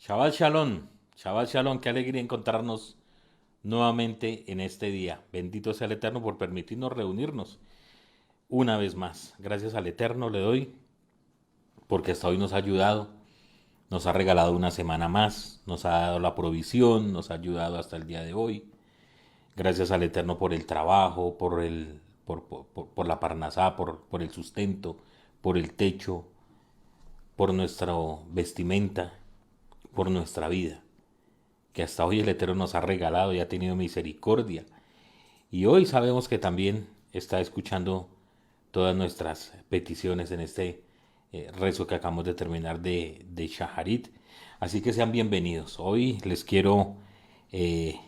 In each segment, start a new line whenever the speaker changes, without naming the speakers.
Shabbat Shalom, qué alegría encontrarnos nuevamente en este día. Bendito sea el Eterno por permitirnos reunirnos una vez más. Gracias al Eterno le doy porque hasta hoy nos ha ayudado, nos ha regalado una semana más, nos ha dado la provisión, nos ha ayudado hasta el día de hoy. Gracias al Eterno por el trabajo, por la parnasá, por el sustento, por el techo, por nuestra vestimenta, por nuestra vida, que hasta hoy el Eterno nos ha regalado y ha tenido misericordia. Y hoy sabemos que también está escuchando todas nuestras peticiones en este rezo que acabamos de terminar de Shaharit. Así que sean bienvenidos. Hoy les quiero eh,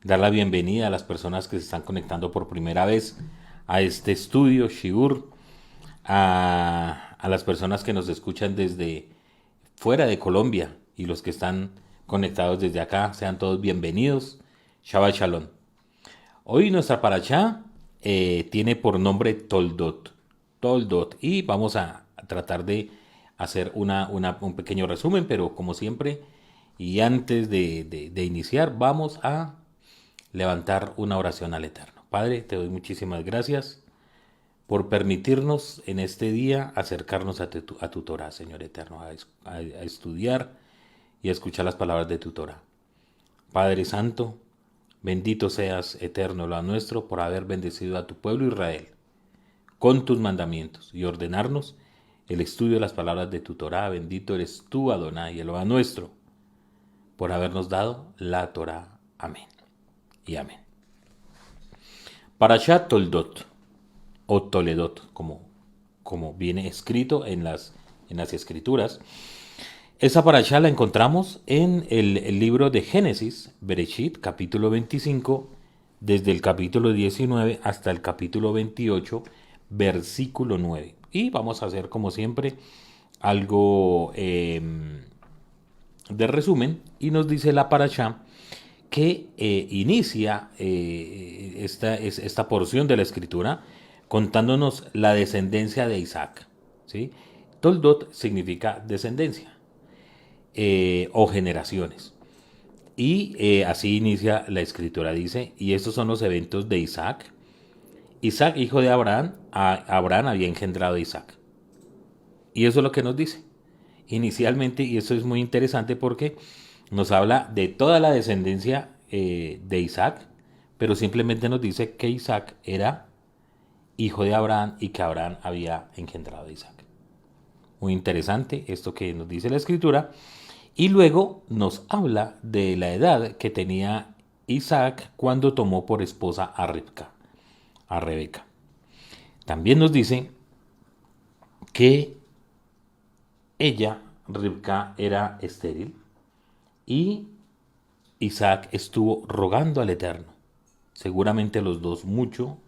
dar la bienvenida a las personas que se están conectando por primera vez a este estudio Shiur, a las personas que nos escuchan desde fuera de Colombia y los que están conectados desde acá, sean todos bienvenidos. Shabbat Shalom. Hoy nuestra parashá tiene por nombre Toldot. Toldot. Y vamos a tratar de hacer un pequeño resumen, pero como siempre, y antes de iniciar, vamos a levantar una oración al Eterno. Padre, te doy muchísimas gracias por permitirnos en este día acercarnos a tu Torah, Señor Eterno, a estudiar y a escuchar las palabras de tu Torah. Padre Santo, bendito seas, Eterno, lo nuestro, por haber bendecido a tu pueblo Israel con tus mandamientos y ordenarnos el estudio de las palabras de tu Torah. Bendito eres tú, Adonai, el nuestro, por habernos dado la Torah. Amén y amén. Parashat Toldot o Toledot, como viene escrito en las escrituras. Esa parashá la encontramos en el libro de Génesis, Bereshit, capítulo 25, desde el capítulo 19 hasta el capítulo 28, versículo 9. Y vamos a hacer, como siempre, algo de resumen. Y nos dice la parashá que inicia esta porción de la escritura contándonos la descendencia de Isaac, ¿sí? Toldot significa descendencia o generaciones. Y así inicia la escritura, dice, y estos son los eventos de Isaac. Isaac, hijo de Abraham, Abraham había engendrado a Isaac. Y eso es lo que nos dice inicialmente, y eso es muy interesante porque nos habla de toda la descendencia de Isaac, pero simplemente nos dice que Isaac era hijo de Abraham y que Abraham había engendrado a Isaac. Muy interesante esto que nos dice la escritura. Y luego nos habla de la edad que tenía Isaac cuando tomó por esposa a Rebeca. También nos dice que ella, Rebeca, era estéril y Isaac estuvo rogando al Eterno, seguramente los dos mucho,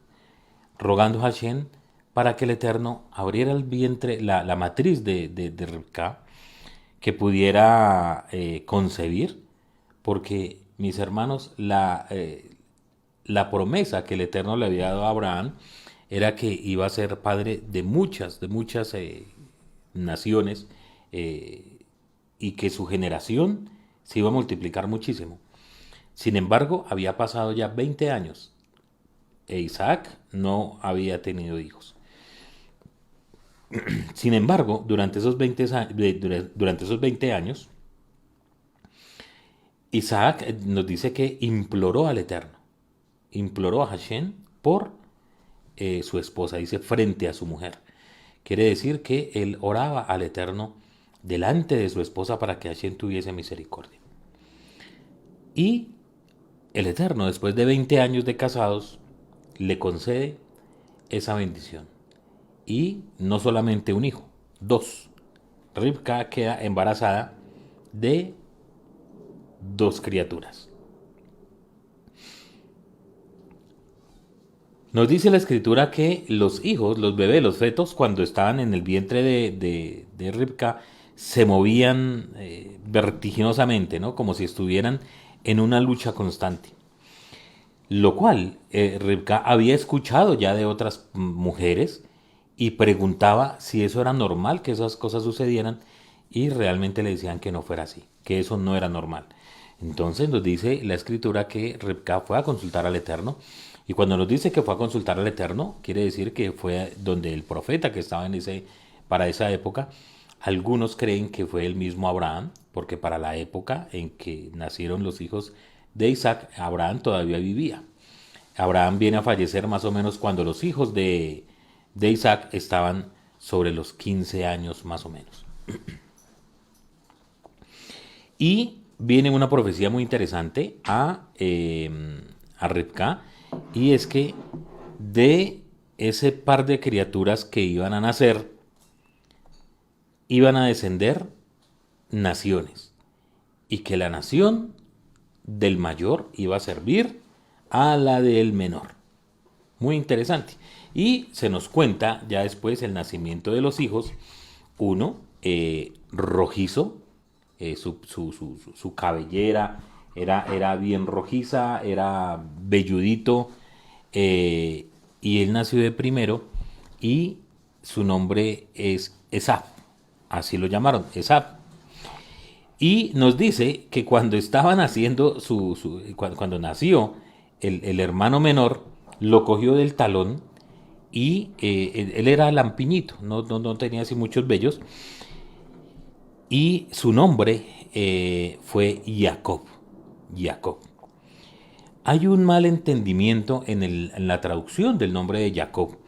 rogando a Hashem para que el Eterno abriera el vientre, la matriz de Rebeca, que pudiera concebir, porque mis hermanos, la promesa que el Eterno le había dado a Abraham era que iba a ser padre de muchas naciones y que su generación se iba a multiplicar muchísimo. Sin embargo, había pasado ya 20 años e Isaac no había tenido hijos. Sin embargo, durante esos 20 años, Isaac nos dice que imploró al Eterno, imploró a Hashem por su esposa, dice, frente a su mujer. Quiere decir que él oraba al Eterno delante de su esposa para que Hashem tuviese misericordia. Y el Eterno, después de 20 años de casados, le concede esa bendición. Y no solamente un hijo, dos. Rivka queda embarazada de dos criaturas. Nos dice la escritura que los hijos, los bebés, los fetos, cuando estaban en el vientre de Rivka, se movían vertiginosamente, ¿no? Como si estuvieran en una lucha constante. Lo cual Rivka había escuchado ya de otras mujeres y preguntaba si eso era normal, que esas cosas sucedieran. y realmente le decían que no fuera así, que eso no era normal. Entonces nos dice la escritura que Ribka fue a consultar al Eterno, y cuando nos dice que fue a consultar al Eterno, quiere decir que fue donde el profeta que estaba para esa época. Algunos creen que fue el mismo Abraham, porque para la época en que nacieron los hijos de Isaac, Abraham todavía vivía. Abraham viene a fallecer más o menos cuando los hijos de Isaac estaban sobre los 15 años más o menos. Y viene una profecía muy interesante a Ribka, y es que de ese par de criaturas que iban a nacer, iban a descender naciones, y que la nación del mayor iba a servir a la del menor. Muy interesante. Y se nos cuenta ya después el nacimiento de los hijos. Uno, rojizo, su cabellera era bien rojiza, era velludito, y él nació de primero, y su nombre es Esaf, así lo llamaron, Esaf. Y nos dice que cuando estaban haciendo cuando nació el hermano menor, lo cogió del talón, y él era lampiñito, no tenía así muchos vellos, y su nombre fue Jacob. Jacob. Hay un mal entendimiento en la traducción del nombre de Jacob,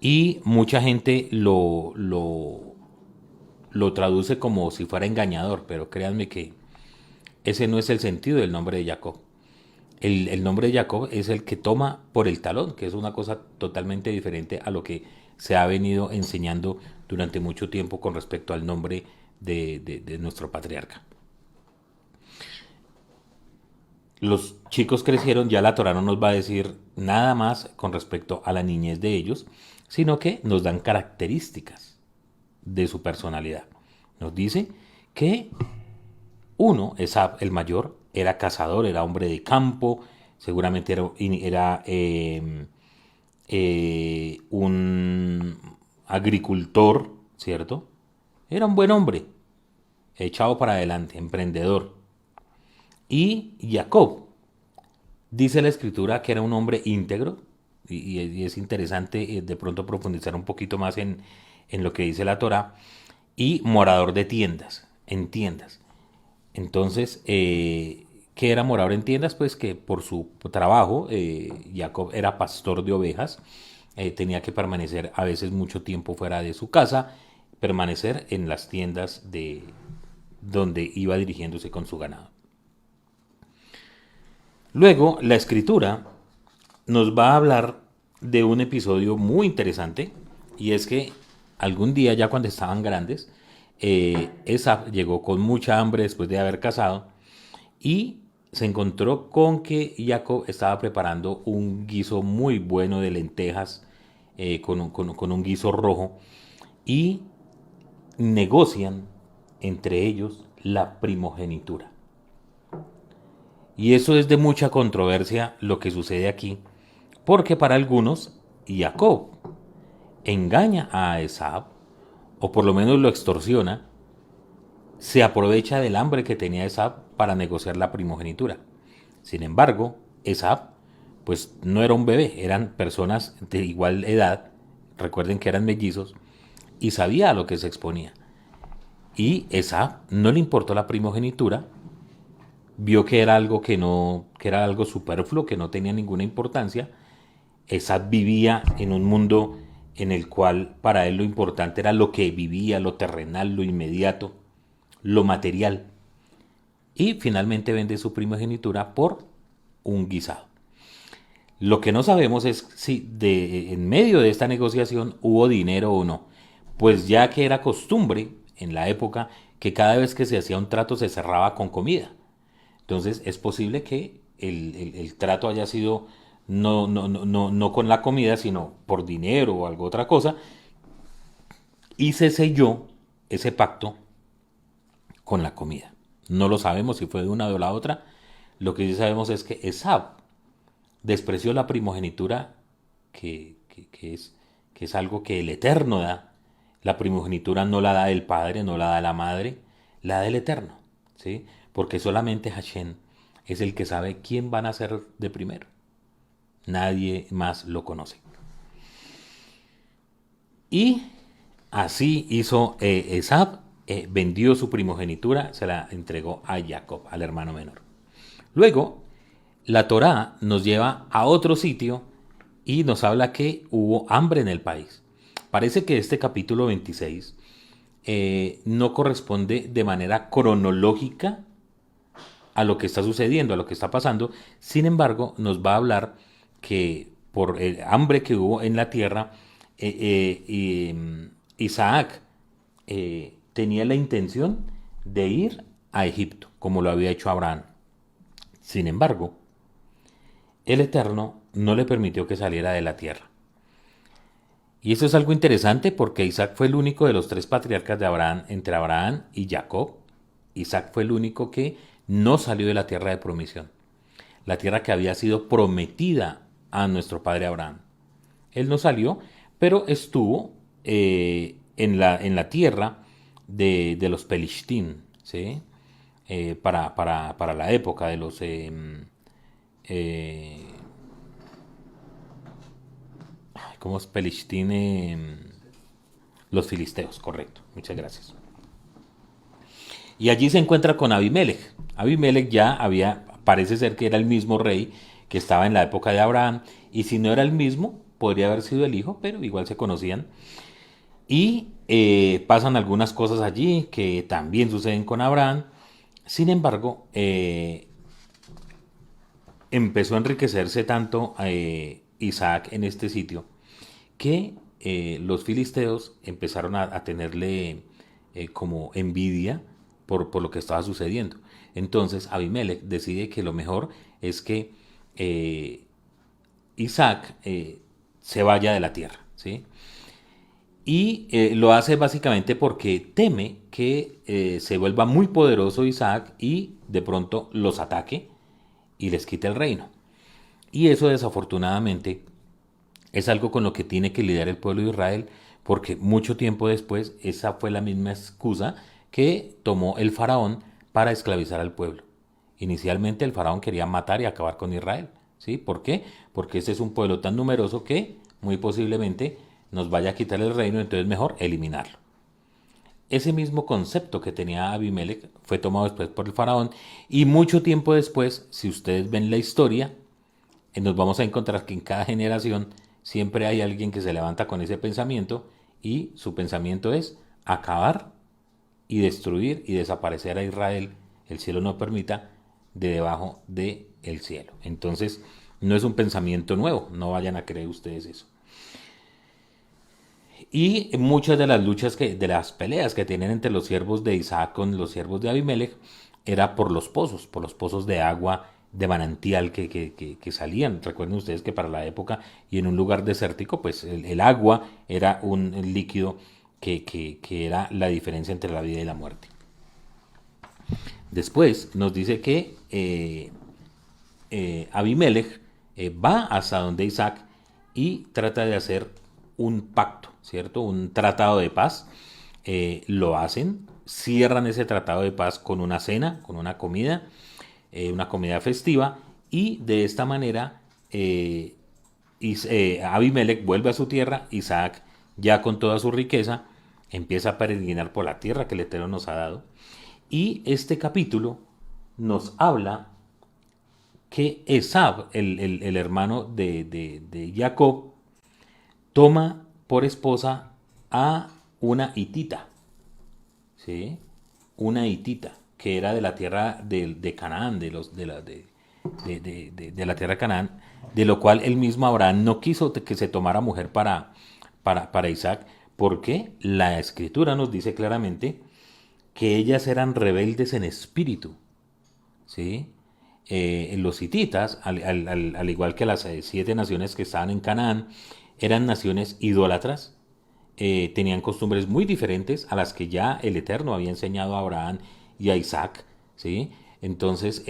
y mucha gente lo traduce como si fuera engañador, pero créanme que ese no es el sentido del nombre de Jacob. El nombre de Jacob es el que toma por el talón, que es una cosa totalmente diferente a lo que se ha venido enseñando durante mucho tiempo con respecto al nombre de nuestro patriarca. Los chicos crecieron, ya la Torah no nos va a decir nada más con respecto a la niñez de ellos, sino que nos dan características de su personalidad. Nos dice que uno, Esaf, el mayor, era cazador, era hombre de campo, seguramente era un agricultor, ¿cierto? Era un buen hombre, echado para adelante, emprendedor. Y Jacob, dice la escritura que era un hombre íntegro, y es interesante de pronto profundizar un poquito más en lo que dice la Torah, y morador de tiendas, en tiendas. Entonces, ¿qué era morador en tiendas? Pues que por su trabajo, Jacob era pastor de ovejas, tenía que permanecer a veces mucho tiempo fuera de su casa, permanecer en las tiendas de donde iba dirigiéndose con su ganado. Luego, la escritura nos va a hablar de un episodio muy interesante, y es que algún día, ya cuando estaban grandes, Esaf llegó con mucha hambre después de haber cazado, y se encontró con que Jacob estaba preparando un guiso muy bueno de lentejas, con un guiso rojo, y negocian entre ellos la primogenitura. Y eso es de mucha controversia lo que sucede aquí, porque para algunos Jacob engaña a Esab, o por lo menos lo extorsiona, se aprovecha del hambre que tenía Esab para negociar la primogenitura. Sin embargo, Esab pues no era un bebé, eran personas de igual edad, recuerden que eran mellizos, y sabía a lo que se exponía. Y Esab no le importó la primogenitura, vio que era algo que era algo superfluo, que no tenía ninguna importancia. Esab vivía en un mundo en el cual para él lo importante era lo que vivía, lo terrenal, lo inmediato, lo material. Y finalmente vende su primogenitura por un guisado. Lo que no sabemos es si en medio de esta negociación hubo dinero o no, pues ya que era costumbre en la época que cada vez que se hacía un trato se cerraba con comida. Entonces es posible que el trato haya sido no con la comida, sino por dinero o algo otra cosa, y se selló ese pacto con la comida. No lo sabemos si fue de una o de la otra. Lo que sí sabemos es que Esab despreció la primogenitura, que es algo que el Eterno da, La primogenitura no la da el padre, no la da la madre, la da el Eterno, ¿sí? Porque solamente Hashem es el que sabe quién van a ser de primero. Nadie más lo conoce. Y así hizo Esab, vendió su primogenitura, se la entregó a Jacob, al hermano menor. Luego, la Torá nos lleva a otro sitio y nos habla que hubo hambre en el país. Parece que este capítulo 26 no corresponde de manera cronológica a lo que está sucediendo, a lo que está pasando. Sin embargo, nos va a hablar que por el hambre que hubo en la tierra, Isaac tenía la intención de ir a Egipto, como lo había hecho Abraham. Sin embargo, el Eterno no le permitió que saliera de la tierra. Y eso es algo interesante porque Isaac fue el único de los tres patriarcas de Abraham, entre Abraham y Jacob. Isaac fue el único que no salió de la tierra de promisión, la tierra que había sido prometida a nuestro padre Abraham. Él no salió, pero estuvo en la tierra de los Pelishtín, ¿sí? Para la época de los ¿cómo es Pelishtín? Los filisteos, correcto. Muchas gracias. Y allí se encuentra con Abimelech. Abimelech ya había, parece ser que era el mismo rey que estaba en la época de Abraham. Y si no era el mismo, podría haber sido el hijo, pero igual se conocían. Y pasan algunas cosas allí que también suceden con Abraham. Sin embargo, empezó a enriquecerse tanto Isaac en este sitio que los filisteos empezaron a tenerle como envidia por lo que estaba sucediendo. Entonces Abimelech decide que lo mejor es que Isaac se vaya de la tierra, ¿sí? Y lo hace básicamente porque teme que se vuelva muy poderoso Isaac y de pronto los ataque y les quite el reino. Y eso desafortunadamente es algo con lo que tiene que lidiar el pueblo de Israel, porque mucho tiempo después esa fue la misma excusa que tomó el faraón para esclavizar al pueblo. Inicialmente el faraón quería matar y acabar con Israel, ¿sí? ¿Por qué? Porque este es un pueblo tan numeroso que muy posiblemente nos vaya a quitar el reino, entonces mejor eliminarlo. Ese mismo concepto que tenía Abimelech fue tomado después por el faraón y mucho tiempo después, si ustedes ven la historia, nos vamos a encontrar que en cada generación siempre hay alguien que se levanta con ese pensamiento y su pensamiento es acabar y destruir y desaparecer a Israel, el cielo no permita, de debajo del cielo. Entonces, no es un pensamiento nuevo, no vayan a creer ustedes eso. Y muchas de las luchas, de las peleas que tienen entre los siervos de Isaac con los siervos de Abimelech, era por los pozos de agua de manantial que salían. Recuerden ustedes que para la época y en un lugar desértico, pues el agua era un líquido que era la diferencia entre la vida y la muerte. Después nos dice que Abimelech va hasta donde Isaac y trata de hacer un pacto, ¿cierto? Un tratado de paz. Lo hacen, cierran ese tratado de paz con una cena, con una comida festiva, y de esta manera Abimelech vuelve a su tierra. Isaac, ya con toda su riqueza, empieza a peregrinar por la tierra que el Eterno nos ha dado. Y este capítulo nos habla que Esab, el hermano de Jacob, toma por esposa a una hitita, ¿sí? Una hitita que era de la tierra de Canaán, de la tierra de Canaán, de lo cual el mismo Abraham no quiso que se tomara mujer para Isaac, porque la escritura nos dice claramente que ellas eran rebeldes en espíritu, ¿sí? Los hititas, al igual que las 7 naciones que estaban en Canaán, eran naciones idólatras, tenían costumbres muy diferentes a las que ya el Eterno había enseñado a Abraham y a Isaac, ¿sí? Entonces,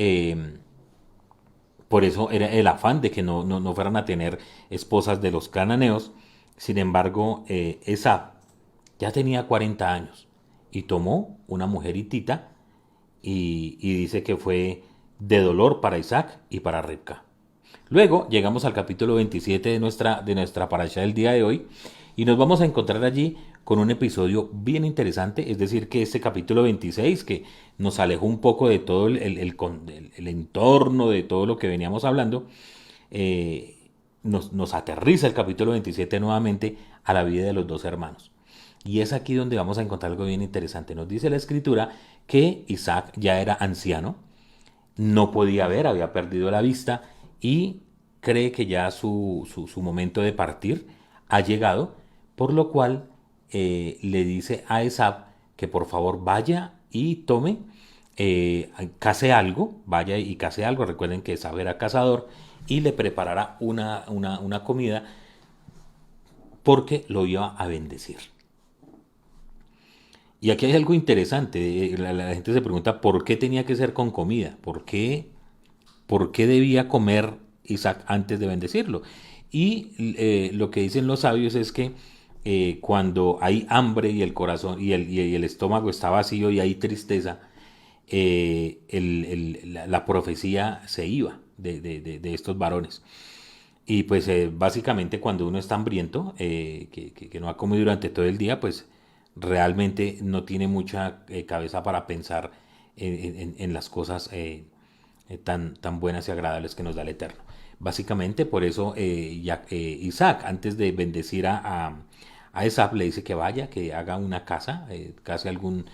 por eso era el afán de que no fueran a tener esposas de los cananeos. Sin embargo, Esab Ya tenía 40 años y tomó una mujer hitita y dice que fue de dolor para Isaac y para Ribca. Luego llegamos al capítulo 27 de nuestra parasha del día de hoy y nos vamos a encontrar allí con un episodio bien interesante, es decir, que este capítulo 26 que nos alejó un poco de todo el entorno, de todo lo que veníamos hablando, eh, nos aterriza el capítulo 27 nuevamente a la vida de los dos hermanos. Y es aquí donde vamos a encontrar algo bien interesante. Nos dice la escritura que Isaac ya era anciano, no podía ver, había perdido la vista y cree que ya su momento de partir ha llegado, por lo cual le dice a Esab que por favor vaya y tome, case algo, vaya y case algo, recuerden que Esab era cazador, y le preparará una comida porque lo iba a bendecir. Y aquí hay algo interesante, la gente se pregunta por qué tenía que ser con comida, por qué debía comer Isaac antes de bendecirlo. Y lo que dicen los sabios es que cuando hay hambre y el corazón y el estómago está vacío y hay tristeza, la profecía se iba de estos varones. Y pues básicamente cuando uno está hambriento, que no ha comido durante todo el día, pues realmente no tiene mucha cabeza para pensar en las cosas tan buenas y agradables que nos da el Eterno. Básicamente por eso Isaac, antes de bendecir a Esab, le dice que vaya, que haga una casa, case algún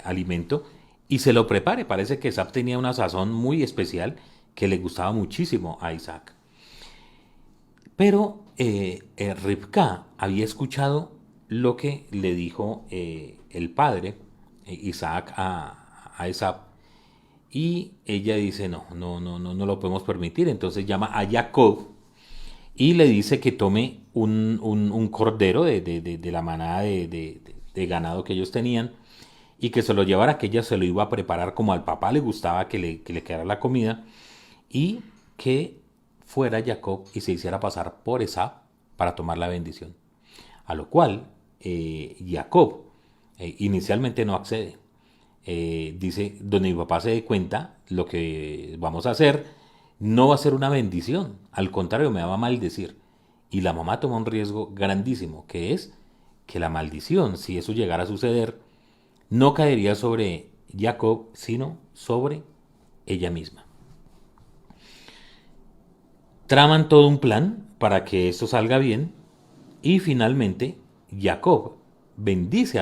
alimento y se lo prepare. Parece que Esab tenía una sazón muy especial que le gustaba muchísimo a Isaac. Pero Ribka había escuchado lo que le dijo el padre, Isaac, a Esab, y ella dice, no lo podemos permitir. Entonces llama a Jacob y le dice que tome un cordero de la manada de ganado que ellos tenían y que se lo llevara, que ella se lo iba a preparar como al papá le gustaba que le quedara la comida, y que fuera Jacob y se hiciera pasar por Esab para tomar la bendición. A lo cual Jacob inicialmente no accede. Dice, donde mi papá se dé cuenta, lo que vamos a hacer no va a ser una bendición, al contrario, me va a maldecir. Y la mamá toma un riesgo grandísimo, que es que la maldición, si eso llegara a suceder, no caería sobre Jacob, sino sobre ella misma. Traman todo un plan para que esto salga bien y finalmente Jacob bendice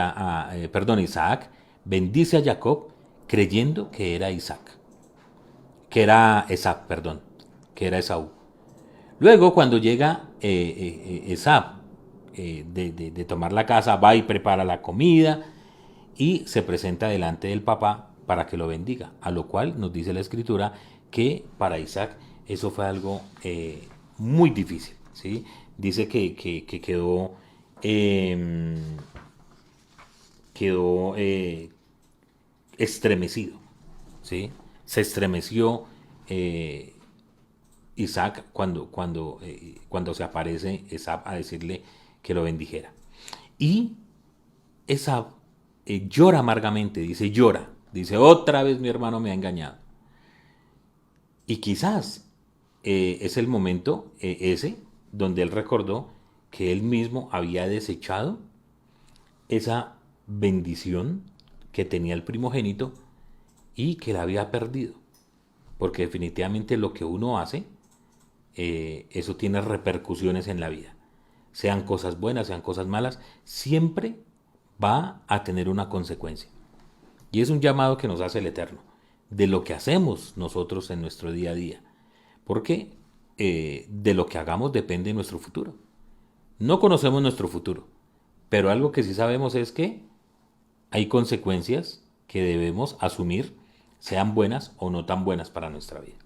Isaac bendice a Jacob creyendo que era que era Esaú. Luego cuando llega Esab de tomar la casa, va y prepara la comida y se presenta delante del papá para que lo bendiga, a lo cual nos dice la escritura que para Isaac eso fue algo muy difícil, ¿sí? Dice que quedó estremecido, ¿sí? Se estremeció Isaac cuando se aparece Esab a decirle que lo bendijera. Y Esab llora amargamente, dice, otra vez mi hermano me ha engañado. Y quizás es el momento ese donde él recordó que él mismo había desechado esa bendición que tenía el primogénito y que la había perdido. Porque definitivamente lo que uno hace, eso tiene repercusiones en la vida. Sean cosas buenas, sean cosas malas, siempre va a tener una consecuencia. Y es un llamado que nos hace el Eterno, de lo que hacemos nosotros en nuestro día a día. Porque de lo que hagamos depende nuestro futuro. No conocemos nuestro futuro, pero algo que sí sabemos es que hay consecuencias que debemos asumir, sean buenas o no tan buenas para nuestra vida.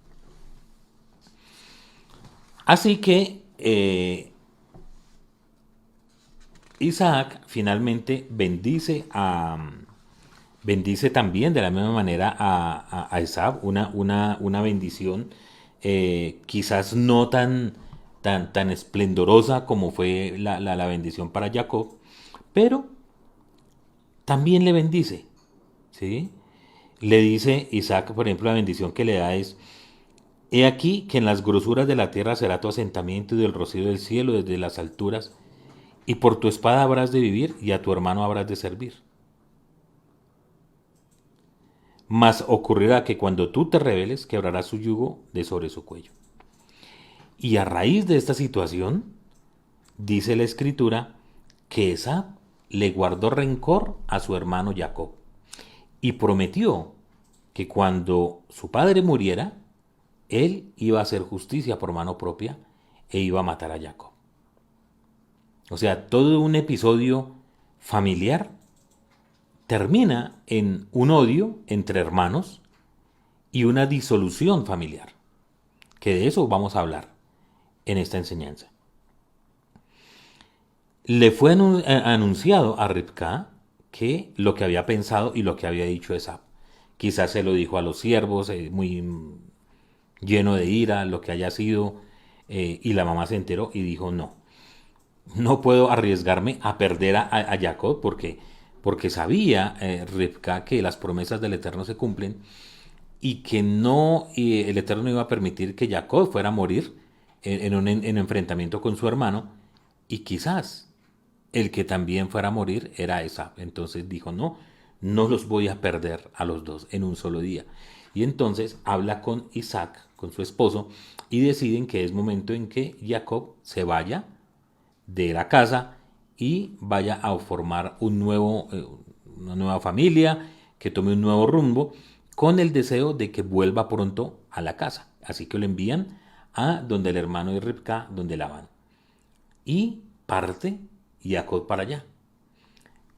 Así que Isaac finalmente bendice también de la misma manera a Esab, una bendición quizás no tan esplendorosa como fue la bendición para Jacob, pero también le bendice, ¿sí? Le dice Isaac, por ejemplo, la bendición que le da es: he aquí que en las grosuras de la tierra será tu asentamiento y del rocío del cielo desde las alturas, y por tu espada habrás de vivir y a tu hermano habrás de servir. Mas ocurrirá que cuando tú te rebeles, quebrarás su yugo de sobre su cuello. Y a raíz de esta situación, dice la escritura que Esab le guardó rencor a su hermano Jacob y prometió que cuando su padre muriera, él iba a hacer justicia por mano propia e iba a matar a Jacob. O sea, todo un episodio familiar termina en un odio entre hermanos y una disolución familiar, que de eso vamos a hablar en esta enseñanza. Le fue anunciado a Ribka que lo que había pensado y lo que había dicho Esab. Quizás se lo dijo a los siervos, muy lleno de ira, lo que haya sido, y la mamá se enteró y dijo: no puedo arriesgarme a perder a Jacob, porque sabía Ribka que las promesas del Eterno se cumplen y que no, y el Eterno no iba a permitir que Jacob fuera a morir en enfrentamiento con su hermano, y quizás el que también fuera a morir era Esab. Entonces dijo: no los voy a perder a los dos en un solo día. Y entonces habla con Isaac, con su esposo, y deciden que es momento en que Jacob se vaya de la casa y vaya a formar una nueva familia, que tome un nuevo rumbo, con el deseo de que vuelva pronto a la casa. Así que lo envían a donde el hermano de Ribka, donde Labán. Y parte Jacob para allá,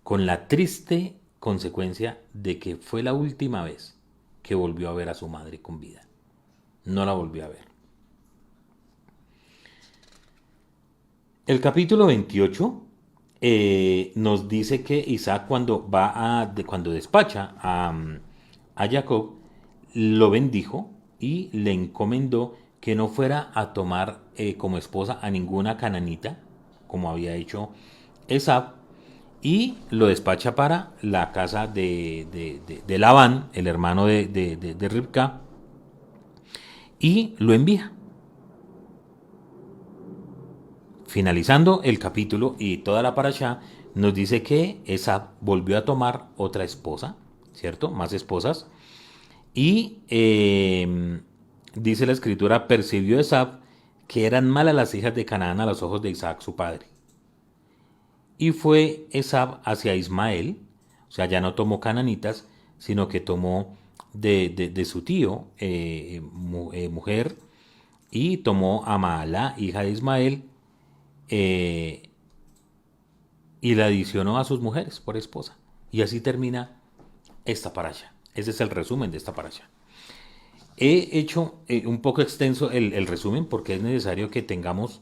con la triste consecuencia de que fue la última vez que volvió a ver a su madre con vida. No la volvió a ver. El capítulo 28 nos dice que Isaac, cuando despacha a Jacob, lo bendijo y le encomendó que no fuera a tomar como esposa a ninguna cananita, como había hecho Esab, y lo despacha para la casa de Labán, el hermano de Ribka, y lo envía. Finalizando el capítulo y toda la parashá, nos dice que Esab volvió a tomar otra esposa, ¿cierto? Más esposas. Y dice la escritura: percibió Esab que eran malas las hijas de Canaán a los ojos de Isaac su padre. Y fue Esab hacia Ismael, o sea, ya no tomó cananitas, sino que tomó de su tío mujer, y tomó a Mahalá, hija de Ismael, y la adicionó a sus mujeres por esposa. Y así termina esta parasha. Ese es el resumen de esta parasha. He hecho un poco extenso el resumen porque es necesario que tengamos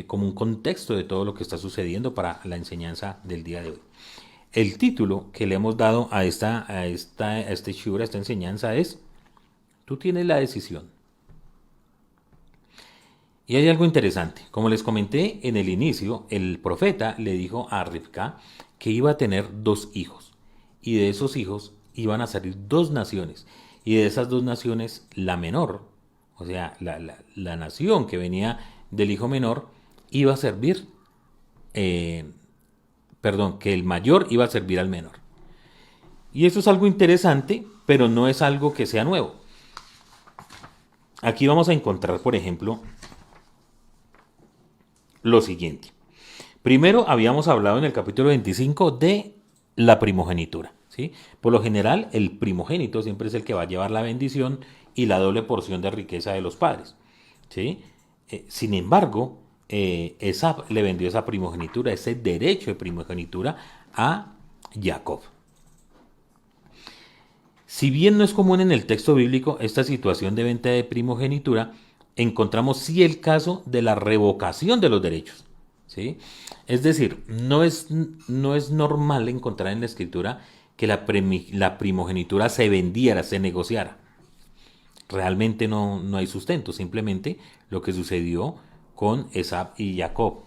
como un contexto de todo lo que está sucediendo para la enseñanza del día de hoy. El título que le hemos dado a este shiur, a esta enseñanza, es: tú tienes la decisión. Y hay algo interesante. Como les comenté en el inicio, el profeta le dijo a Ribka que iba a tener 2 hijos. Y de esos hijos iban a salir 2 naciones. Y de esas 2 naciones, la menor, o sea, la nación que venía del hijo menor, iba a servir, que el mayor iba a servir al menor. Y eso es algo interesante, pero no es algo que sea nuevo. Aquí vamos a encontrar, por ejemplo, lo siguiente. Primero habíamos hablado en el capítulo 25 de la primogenitura, ¿sí? Por lo general, el primogénito siempre es el que va a llevar la bendición y la doble porción de riqueza de los padres, ¿sí? Sin embargo, Esab le vendió esa primogenitura, ese derecho de primogenitura, a Jacob. Si bien no es común en el texto bíblico esta situación de venta de primogenitura, encontramos sí el caso de la revocación de los derechos, ¿sí? Es decir, no es normal encontrar en la escritura que la primogenitura se vendiera, se negociara. Realmente no hay sustento, simplemente lo que sucedió con Esab y Jacob.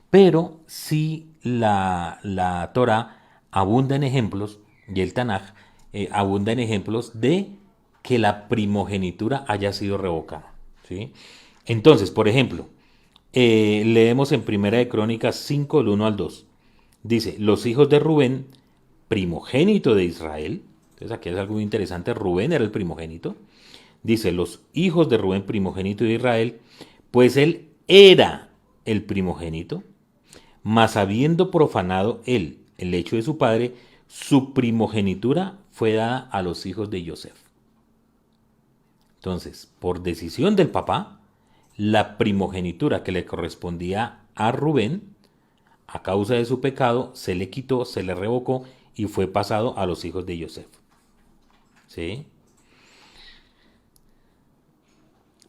Pero sí la Torah abunda en ejemplos, y el Tanaj abunda en ejemplos de que la primogenitura haya sido revocada. ¿Sí? Entonces, por ejemplo, leemos en Primera de Crónicas 5, del 1 al 2. Dice, los hijos de Rubén, primogénito de Israel. Entonces aquí es algo muy interesante, Rubén era el primogénito. Dice, los hijos de Rubén, primogénito de Israel, pues él era el primogénito, mas habiendo profanado él el lecho de su padre, su primogenitura fue dada a los hijos de Yosef. Entonces, por decisión del papá, la primogenitura que le correspondía a Rubén, a causa de su pecado, se le quitó, se le revocó y fue pasado a los hijos de Yosef. ¿Sí?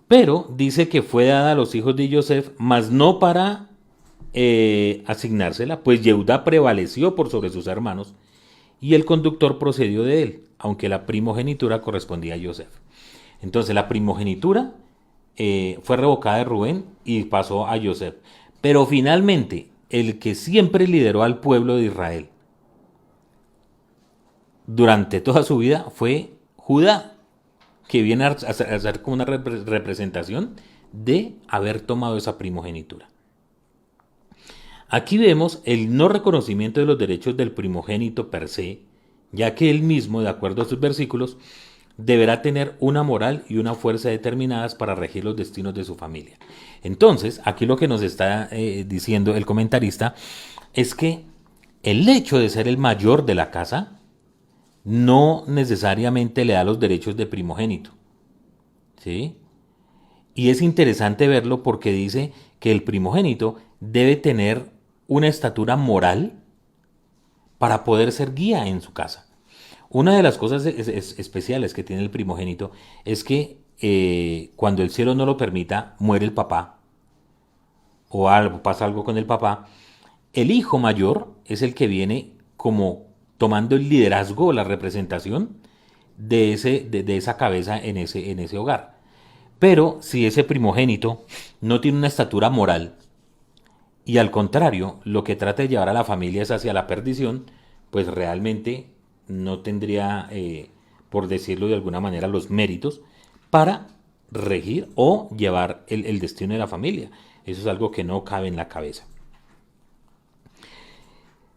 Pero dice que fue dada a los hijos de Yosef, mas no para asignársela, pues Yehudá prevaleció por sobre sus hermanos y el conductor procedió de él, aunque la primogenitura correspondía a Yosef. Entonces la primogenitura fue revocada de Rubén y pasó a Yosef. Pero finalmente, el que siempre lideró al pueblo de Israel durante toda su vida fue Judá, que viene a ser como una representación de haber tomado esa primogenitura. Aquí vemos el no reconocimiento de los derechos del primogénito per se, ya que él mismo, de acuerdo a sus versículos, deberá tener una moral y una fuerza determinadas para regir los destinos de su familia. Entonces, aquí lo que nos está diciendo el comentarista es que el hecho de ser el mayor de la casa no necesariamente le da los derechos de primogénito. ¿Sí? Y es interesante verlo porque dice que el primogénito debe tener una estatura moral para poder ser guía en su casa. Una de las cosas especiales que tiene el primogénito es que cuando el cielo no lo permita, muere el papá o algo, pasa algo con el papá, el hijo mayor es el que viene como tomando el liderazgo, la representación de esa cabeza en ese hogar. Pero si ese primogénito no tiene una estatura moral y al contrario, lo que trata de llevar a la familia es hacia la perdición, pues realmente no tendría, por decirlo de alguna manera, los méritos para regir o llevar el destino de la familia. Eso es algo que no cabe en la cabeza.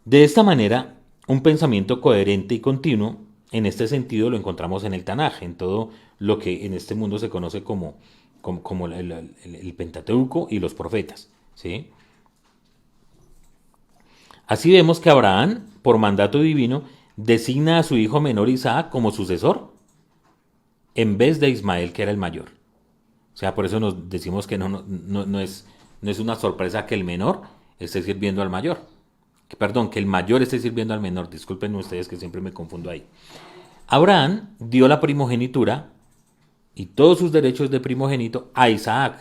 De esta manera, un pensamiento coherente y continuo, en este sentido lo encontramos en el Tanaj, en todo lo que en este mundo se conoce como el Pentateuco y los profetas. ¿Sí? Así vemos que Abraham, por mandato divino, designa a su hijo menor Isaac como sucesor, en vez de Ismael, que era el mayor. O sea, por eso nos decimos que no es una sorpresa que el menor esté sirviendo al mayor. Que el mayor esté sirviendo al menor. Disculpen ustedes que siempre me confundo ahí. Abraham dio la primogenitura y todos sus derechos de primogénito a Isaac,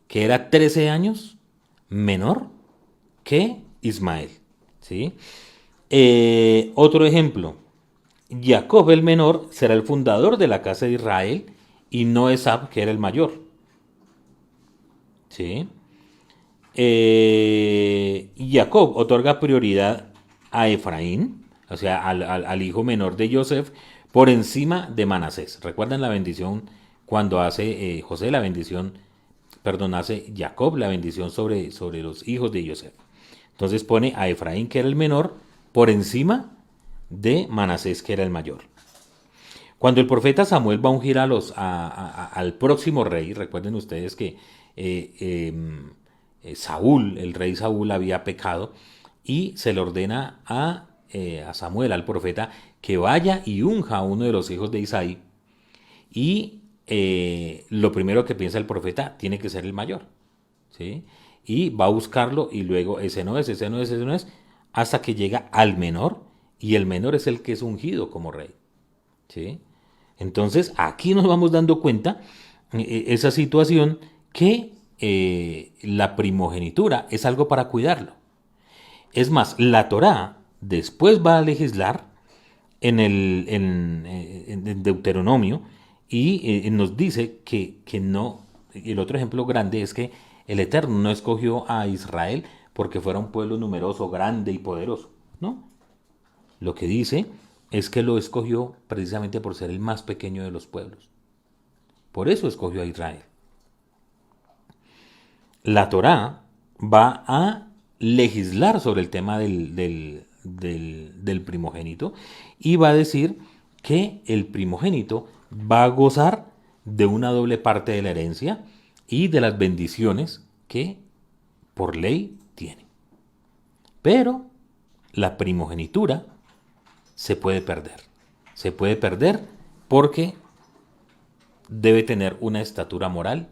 que era 13 años menor que Ismael. ¿Sí? Otro ejemplo. Jacob el menor será el fundador de la casa de Israel y no Esab, que era el mayor. ¿Sí? Jacob otorga prioridad a Efraín, o sea, al hijo menor de Yosef, por encima de Manasés. ¿Recuerdan la bendición cuando hace José la bendición, perdón, hace Jacob la bendición sobre los hijos de Yosef? Entonces pone a Efraín, que era el menor, por encima de Manasés, que era el mayor. Cuando el profeta Samuel va a ungir al próximo rey, recuerden ustedes que Saúl, el rey Saúl, había pecado y se le ordena a Samuel, al profeta, que vaya y unja a uno de los hijos de Isaí. Y lo primero que piensa el profeta tiene que ser el mayor. ¿Sí? Y va a buscarlo y luego ese no es, hasta que llega al menor y el menor es el que es ungido como rey. ¿Sí? Entonces aquí nos vamos dando cuenta esa situación que la primogenitura es algo para cuidarlo. Es más, la Torá después va a legislar en Deuteronomio y nos dice que no, y el otro ejemplo grande es que el Eterno no escogió a Israel porque fuera un pueblo numeroso, grande y poderoso, ¿no? Lo que dice es que lo escogió precisamente por ser el más pequeño de los pueblos. Por eso escogió a Israel. La Torá va a legislar sobre el tema del primogénito y va a decir que el primogénito va a gozar de una doble parte de la herencia y de las bendiciones que por ley tiene. Pero la primogenitura se puede perder. Se puede perder porque debe tener una estatura moral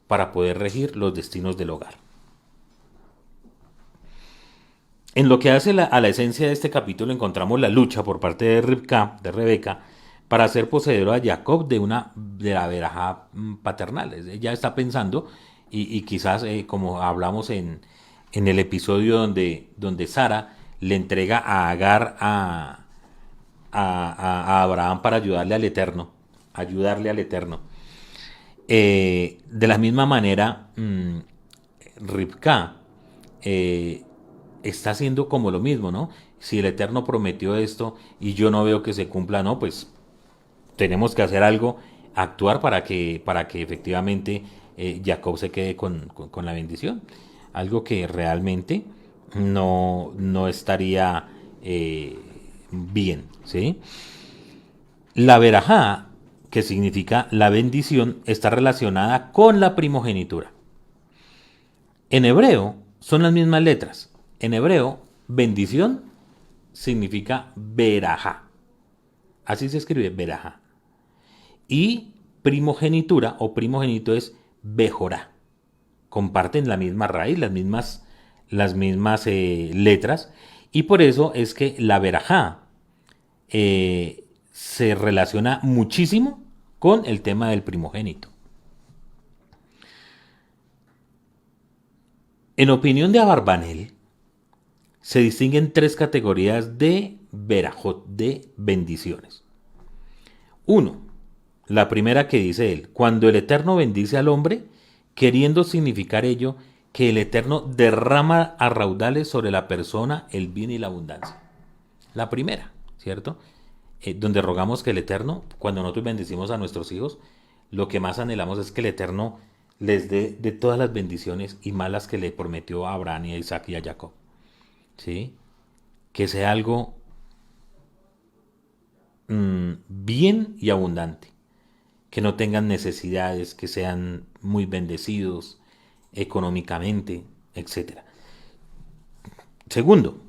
para poder regir los destinos del hogar. En lo que hace a la esencia de este capítulo encontramos la lucha por parte de Rebeca, para ser poseedora a Jacob de la verajá paternal. Ella está pensando, y quizás como hablamos en el episodio donde Sara le entrega a Agar a Abraham para ayudarle al Eterno. De la misma manera, Rivka está haciendo como lo mismo, ¿no? Si el Eterno prometió esto y yo no veo que se cumpla, no, pues tenemos que hacer algo, actuar para que efectivamente Jacob se quede con la bendición. Algo que realmente no estaría bien, ¿sí? La verajá, que significa la bendición, está relacionada con la primogenitura. En hebreo son las mismas letras. En hebreo, bendición significa verajá. Así se escribe verajá. Y primogenitura o primogénito es bejorá. Comparten la misma raíz, las mismas letras. Y por eso es que la verajá se relaciona muchísimo con el tema del primogénito. En opinión de Abarbanel, se distinguen tres categorías de verajot, de bendiciones. Uno, la primera que dice él, cuando el Eterno bendice al hombre, queriendo significar ello que el Eterno derrama a raudales sobre la persona el bien y la abundancia. La primera, ¿cierto? Donde rogamos que el Eterno, cuando nosotros bendecimos a nuestros hijos, lo que más anhelamos es que el Eterno les dé de todas las bendiciones y malas que le prometió a Abraham y a Isaac y a Jacob. ¿Sí? Que sea algo bien y abundante. Que no tengan necesidades, que sean muy bendecidos económicamente, etcétera. Segundo,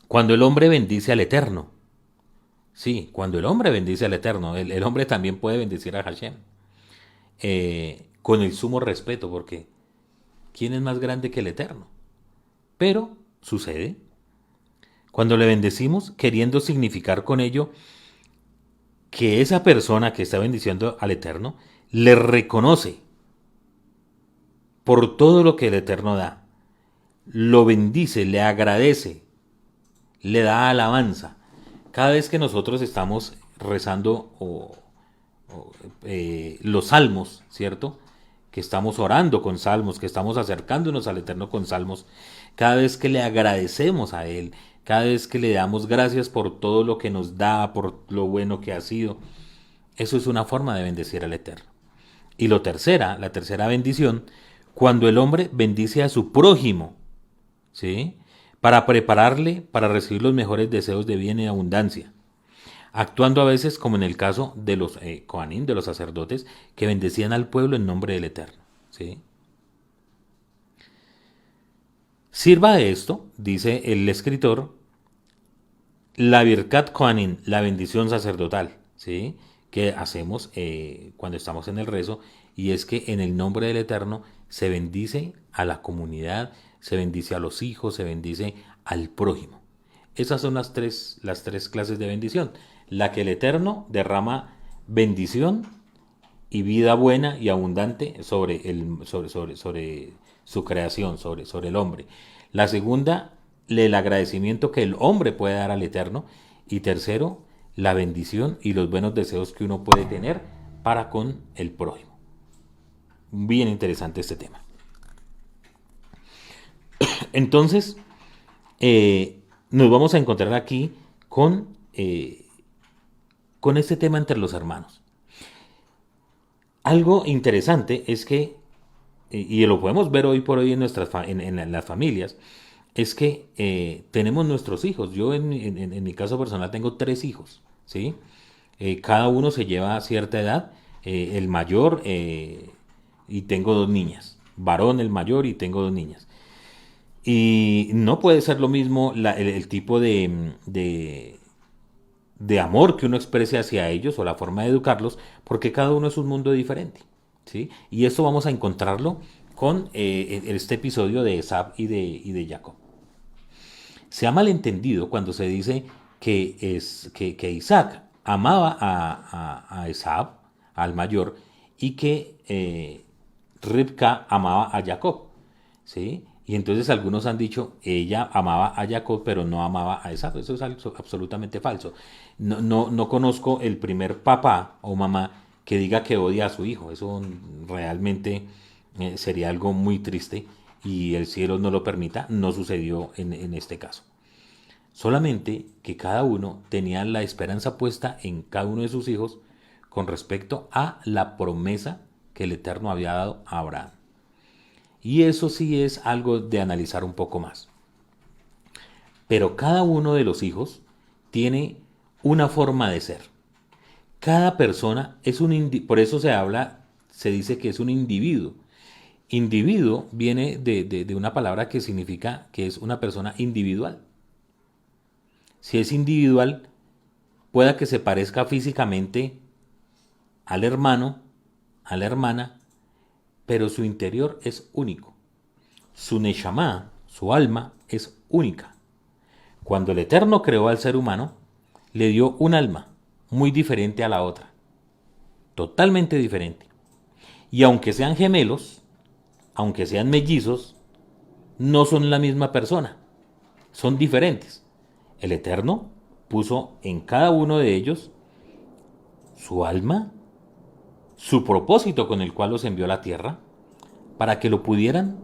cuando el hombre bendice al Eterno. Sí, cuando el hombre bendice al Eterno, el hombre también puede bendecir a Hashem. Con el sumo respeto, porque ¿quién es más grande que el Eterno? Pero sucede. Cuando le bendecimos, queriendo significar con ello que esa persona que está bendiciendo al Eterno le reconoce por todo lo que el Eterno da, lo bendice, le agradece, le da alabanza. Cada vez que nosotros estamos rezando los salmos, ¿cierto? Que estamos orando con salmos, que estamos acercándonos al Eterno con salmos, cada vez que le agradecemos a Él, cada vez que le damos gracias por todo lo que nos da, por lo bueno que ha sido, eso es una forma de bendecir al Eterno. Y la tercera bendición, cuando el hombre bendice a su prójimo, ¿sí? Para prepararle para recibir los mejores deseos de bien y abundancia, actuando a veces como en el caso de los Kohanim, de los sacerdotes, que bendecían al pueblo en nombre del Eterno. ¿Sí? Sirva de esto, dice el escritor, la Birkat Kohanim, la bendición sacerdotal, ¿sí? Que hacemos cuando estamos en el rezo, y es que en el nombre del Eterno se bendice a la comunidad, se bendice a los hijos, se bendice al prójimo. Esas son las tres clases de bendición. La que el Eterno derrama bendición y vida buena y abundante sobre su creación, sobre el hombre. La segunda, el agradecimiento que el hombre puede dar al Eterno. Y tercero, la bendición y los buenos deseos que uno puede tener para con el prójimo. Bien interesante este tema. Entonces, nos vamos a encontrar aquí con este tema entre los hermanos. Algo interesante es que, y lo podemos ver hoy por hoy en las familias, es que tenemos nuestros hijos. Yo en mi caso personal tengo 3 hijos, ¿sí? Cada uno se lleva a cierta edad, el mayor, y tengo 2 niñas, varón el mayor y tengo 2 niñas. Y no puede ser lo mismo el tipo de amor que uno exprese hacia ellos o la forma de educarlos, porque cada uno es un mundo diferente, ¿sí? Y esto vamos a encontrarlo con este episodio de Esab y de Jacob. Se ha malentendido cuando se dice que Isaac amaba a Esab, al mayor, y que Ribka amaba a Jacob, ¿sí? Y entonces algunos han dicho, ella amaba a Jacob, pero no amaba a Esab. Eso es absolutamente falso. No conozco el primer papá o mamá que diga que odia a su hijo. Eso realmente sería algo muy triste y el cielo no lo permita. No sucedió en este caso. Solamente que cada uno tenía la esperanza puesta en cada uno de sus hijos con respecto a la promesa que el Eterno había dado a Abraham. Y eso sí es algo de analizar un poco más. Pero cada uno de los hijos tiene una forma de ser. Cada persona es por eso se dice que es un individuo. Individuo viene de una palabra que significa que es una persona individual. Si es individual, pueda que se parezca físicamente al hermano, a la hermana, pero su interior es único. Su neshama, su alma, es única. Cuando el Eterno creó al ser humano, le dio un alma muy diferente a la otra. Totalmente diferente. Y aunque sean gemelos, aunque sean mellizos, no son la misma persona. Son diferentes. El Eterno puso en cada uno de ellos su alma, su propósito con el cual los envió a la tierra, para que lo pudieran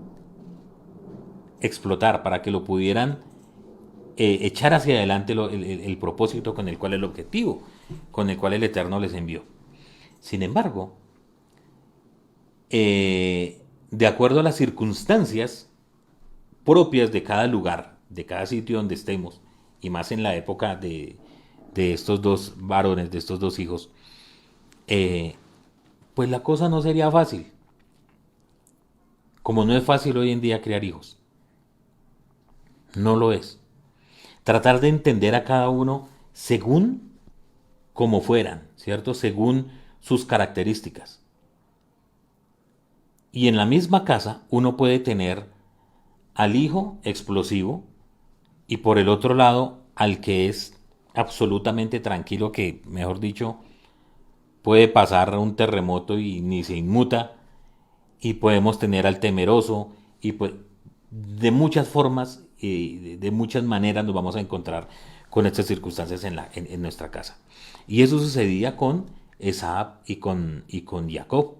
explotar, para que lo pudieran echar hacia adelante el propósito con el cual, el objetivo con el cual el Eterno les envió. Sin embargo, de acuerdo a las circunstancias propias de cada lugar, de cada sitio donde estemos, y más en la época de estos 2 varones, de estos 2 hijos, pues la cosa no sería fácil, como no es fácil hoy en día criar hijos. No lo es. Tratar de entender a cada uno según como fueran, ¿cierto? Según sus características. Y en la misma casa uno puede tener al hijo explosivo y por el otro lado al que es absolutamente tranquilo, que mejor dicho puede pasar un terremoto y ni se inmuta, y podemos tener al temeroso, y pues de muchas formas y de muchas maneras nos vamos a encontrar con estas circunstancias en nuestra casa. Y eso sucedía con Esab y con Jacob.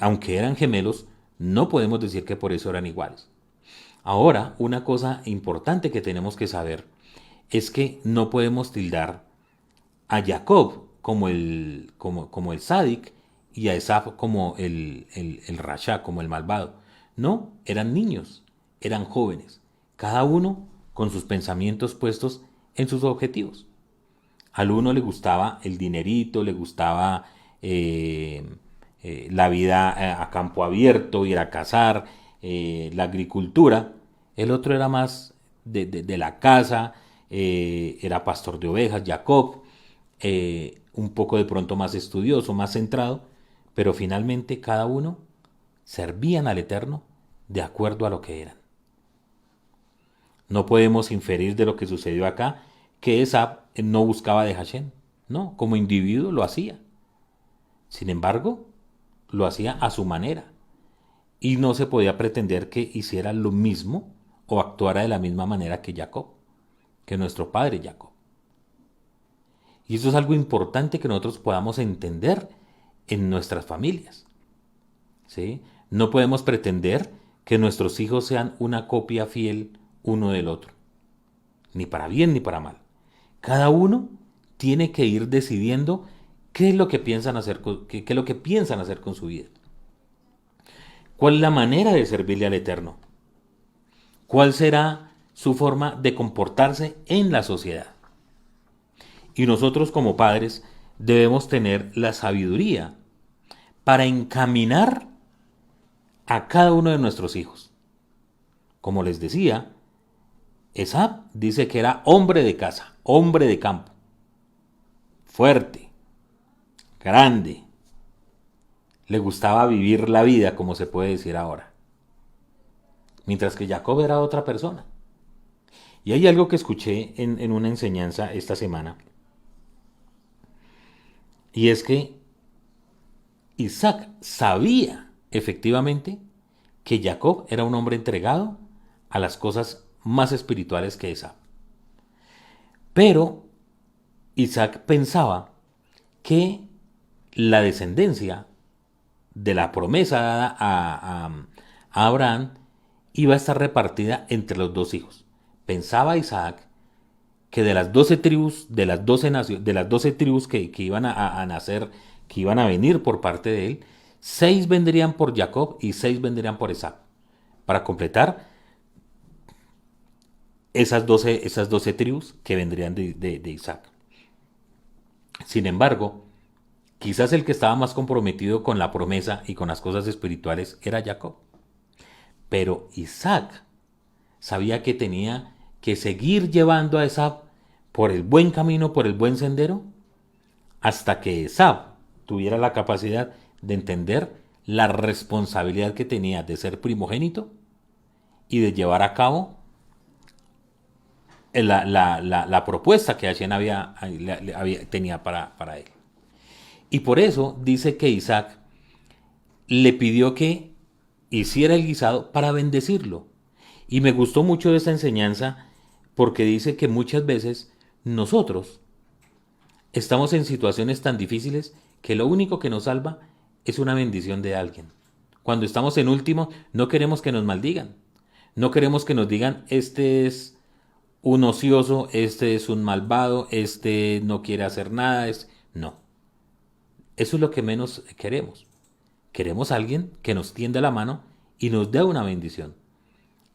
Aunque eran gemelos, no podemos decir que por eso eran iguales. Ahora, una cosa importante que tenemos que saber es que no podemos tildar a Jacob como el sádic y a Esab como el rasha, como el malvado. No, eran niños, eran jóvenes, cada uno con sus pensamientos puestos en sus objetivos. Al uno le gustaba el dinerito, le gustaba la vida a campo abierto, ir a cazar, la agricultura. El otro era más de la casa, era pastor de ovejas, Jacob, un poco de pronto más estudioso, más centrado, pero finalmente cada uno servían al Eterno de acuerdo a lo que eran. No podemos inferir de lo que sucedió acá que Esab no buscaba de Hashem. No, como individuo lo hacía. Sin embargo, lo hacía a su manera. Y no se podía pretender que hiciera lo mismo o actuara de la misma manera que Jacob, que nuestro padre Jacob. Y eso es algo importante que nosotros podamos entender en nuestras familias. ¿Sí? No podemos pretender que nuestros hijos sean una copia fiel uno del otro. ni para bien ni para mal. Cada uno tiene que ir decidiendo qué es lo que piensan hacer qué es lo que piensan hacer con su vida. ¿Cuál es la manera de servirle al Eterno? ¿Cuál será su forma de comportarse en la sociedad? Y nosotros como padres debemos tener la sabiduría para encaminar a cada uno de nuestros hijos. Como les decía, Esab dice que era hombre de casa, hombre de campo, fuerte, grande. Le gustaba vivir la vida, como se puede decir ahora. Mientras que Jacob era otra persona. Y hay algo que escuché en una enseñanza esta semana. Y es que Isaac sabía efectivamente que Jacob era un hombre entregado a las cosas más espirituales que Esaú. Pero Isaac pensaba que la descendencia de la promesa dada a Abraham iba a estar repartida entre los dos hijos. Pensaba Isaac que de las 12 tribus, de las 12 tribus que iban a nacer, que iban a venir por parte de él, 6 vendrían por Jacob y 6 vendrían por Esaú, para completar esas 12 tribus que vendrían de Isaac. Sin embargo, quizás el que estaba más comprometido con la promesa y con las cosas espirituales era Jacob. Pero Isaac sabía que tenía que seguir llevando a Esaú por el buen camino, por el buen sendero, hasta que Esaú tuviera la capacidad de entender la responsabilidad que tenía de ser primogénito y de llevar a cabo la propuesta que Hashem tenía para él. Y por eso dice que Isaac le pidió que hiciera el guisado para bendecirlo. Y me gustó mucho esta enseñanza porque dice que muchas veces nosotros estamos en situaciones tan difíciles que lo único que nos salva es una bendición de alguien. Cuando estamos en último, no queremos que nos maldigan. No queremos que nos digan, este es un ocioso, este es un malvado, este no quiere hacer nada. No. Eso es lo que menos queremos. Queremos a alguien que nos tienda la mano y nos dé una bendición.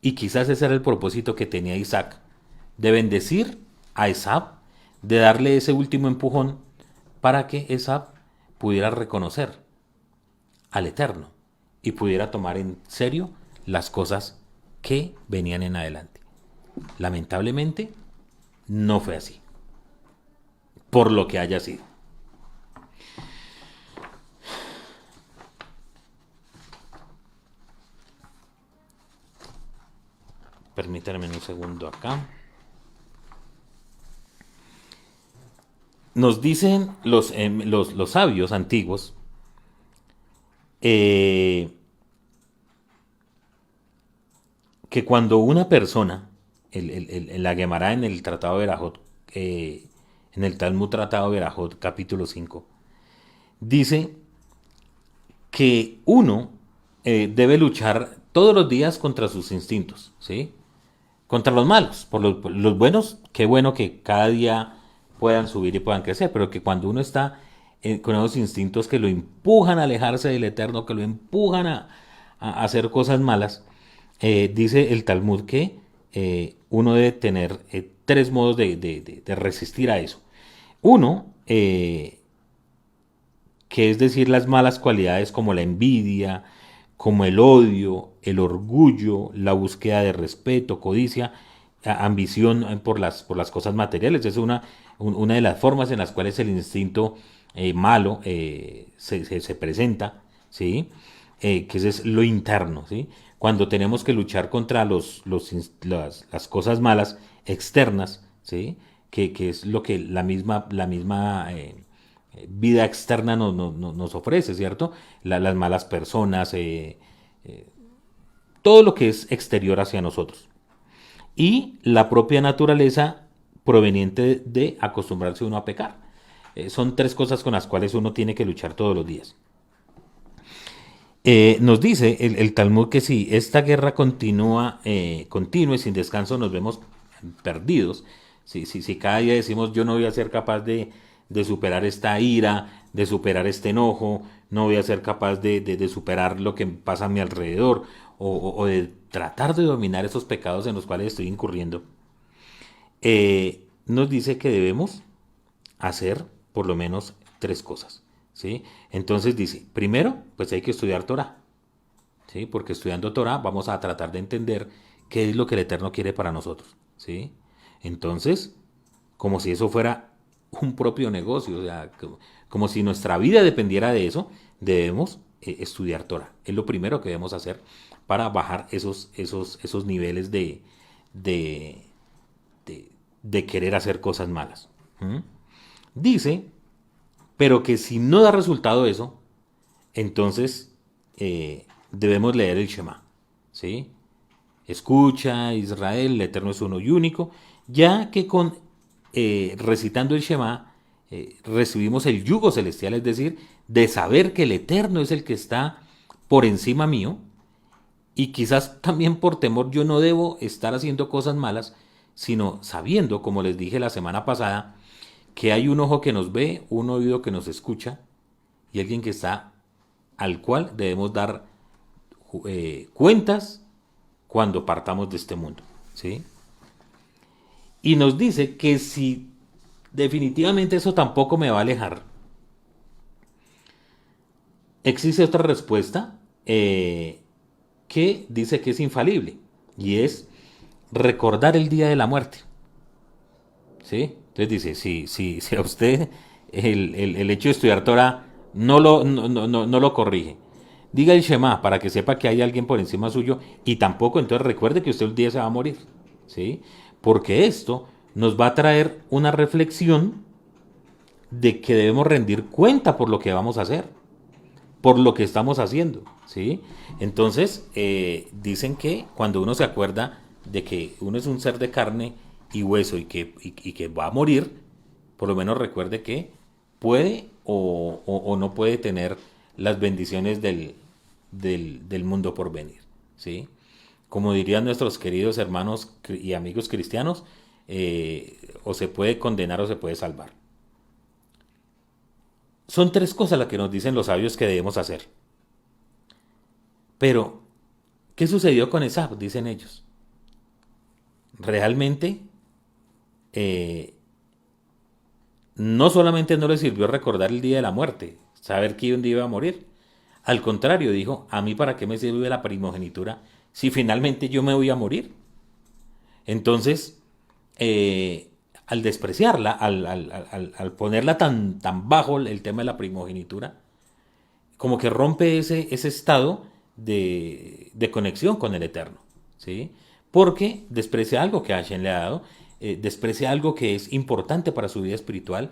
Y quizás ese era el propósito que tenía Isaac, de bendecir a Esaú, de darle ese último empujón para que Esaú pudiera reconocer al Eterno y pudiera tomar en serio las cosas que venían en adelante. Lamentablemente, no fue así, por lo que haya sido. Permítanme un segundo acá. Nos dicen los sabios antiguos que cuando una persona, en la Gemara en el Tratado de Berajot, en el Talmud Tratado de Berajot, capítulo 5, dice que uno debe luchar todos los días contra sus instintos, ¿sí? Contra los malos. Por los buenos, qué bueno que cada día puedan subir y puedan crecer, pero que cuando uno está con esos instintos que lo empujan a alejarse del Eterno, que lo empujan a hacer cosas malas, dice el Talmud que uno debe tener 3 modos de resistir a eso. Uno, que es decir, las malas cualidades como la envidia, como el odio, el orgullo, la búsqueda de respeto, codicia, ambición por las cosas materiales. Es una de las formas en las cuales el instinto malo se presenta, ¿sí? Que ese es lo interno, ¿sí? Cuando tenemos que luchar contra las cosas malas externas, ¿sí? Que es lo que la misma vida externa nos ofrece, ¿cierto? Las malas personas, todo lo que es exterior hacia nosotros. Y la propia naturaleza proveniente de acostumbrarse uno a pecar. Son 3 cosas con las cuales uno tiene que luchar todos los días. Nos dice el Talmud que si esta guerra continúa y sin descanso, nos vemos perdidos, si cada día decimos yo no voy a ser capaz de superar esta ira, de superar este enojo, no voy a ser capaz de superar lo que pasa a mi alrededor, o de tratar de dominar esos pecados en los cuales estoy incurriendo, nos dice que debemos hacer por lo menos tres cosas, ¿sí? Entonces dice, primero, pues hay que estudiar Torah, ¿sí? Porque estudiando Torah vamos a tratar de entender qué es lo que el Eterno quiere para nosotros, ¿sí? Entonces, como si eso fuera un propio negocio, o sea, como si nuestra vida dependiera de eso, debemos estudiar Torah. Es lo primero que debemos hacer para bajar esos niveles de, de querer hacer cosas malas. ¿Mm? Dice, pero que si no da resultado eso, entonces debemos leer el Shema, ¿sí? Escucha, Israel, el Eterno es uno y único, ya que con recitando el Shema recibimos el yugo celestial, es decir, de saber que el Eterno es el que está por encima mío, y quizás también por temor yo no debo estar haciendo cosas malas, sino sabiendo, como les dije la semana pasada, que hay un ojo que nos ve, un oído que nos escucha y alguien que está al cual debemos dar cuentas cuando partamos de este mundo, ¿sí? Y nos dice que si definitivamente eso tampoco me va a alejar, existe otra respuesta que dice que es infalible y es recordar el día de la muerte, ¿sí? Entonces dice, si a usted el hecho de estudiar Torah no lo corrige, diga el Shema para que sepa que hay alguien por encima suyo y tampoco entonces recuerde que usted un día se va a morir, ¿sí? Porque esto nos va a traer una reflexión de que debemos rendir cuenta por lo que vamos a hacer, por lo que estamos haciendo, ¿sí? Entonces, dicen que cuando uno se acuerda de que uno es un ser de carne y hueso y que va a morir, por lo menos recuerde que puede o no puede tener las bendiciones del mundo por venir, ¿sí? Como dirían nuestros queridos hermanos y amigos cristianos, o se puede condenar o se puede salvar. Son tres cosas las que nos dicen los sabios que debemos hacer. Pero, ¿qué sucedió con Esab? Dicen ellos. Realmente, no solamente no le sirvió recordar el día de la muerte, saber que un día iba a morir. Al contrario, dijo, a mí para qué me sirve la primogenitura si finalmente yo me voy a morir. Entonces, al despreciarla, al ponerla tan bajo el tema de la primogenitura, como que rompe ese estado de conexión con el Eterno, ¿sí? Porque desprecia algo que Hashem le ha dado, desprecia algo que es importante para su vida espiritual,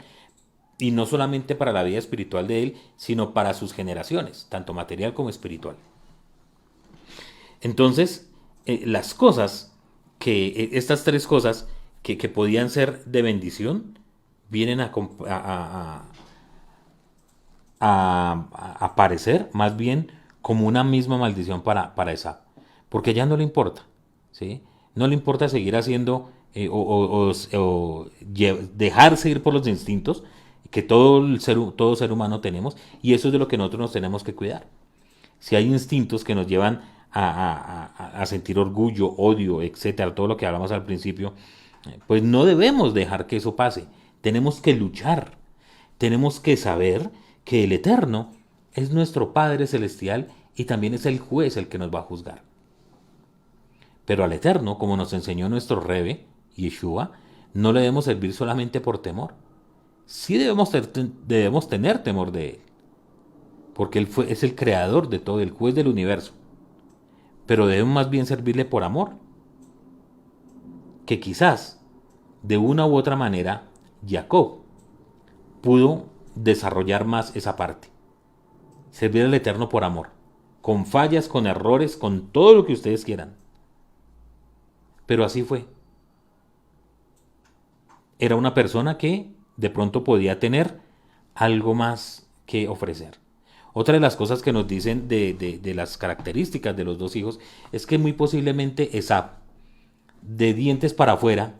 y no solamente para la vida espiritual de él, sino para sus generaciones, tanto material como espiritual. Entonces, las cosas, estas tres cosas que podían ser de bendición, vienen a aparecer más bien como una misma maldición para Esab, porque ya no le importa, ¿sí? No le importa seguir haciendo dejarse ir por los instintos que todo ser humano tenemos, y eso es de lo que nosotros nos tenemos que cuidar. Si hay instintos que nos llevan a sentir orgullo, odio, etcétera, todo lo que hablamos al principio, pues no debemos dejar que eso pase. Tenemos que luchar, tenemos que saber que el Eterno es nuestro Padre Celestial y también es el juez el que nos va a juzgar. Pero al Eterno, como nos enseñó nuestro Rebbe, Yeshua, no le debemos servir solamente por temor. Sí debemos tener temor de Él, porque Él es el creador de todo, el juez del universo. Pero debemos más bien servirle por amor, que quizás, de una u otra manera, Jacob pudo desarrollar más esa parte. Servir al Eterno por amor, con fallas, con errores, con todo lo que ustedes quieran. Pero así fue. Era una persona que de pronto podía tener algo más que ofrecer. Otra de las cosas que nos dicen de las características de los dos hijos es que muy posiblemente Esab de dientes para afuera,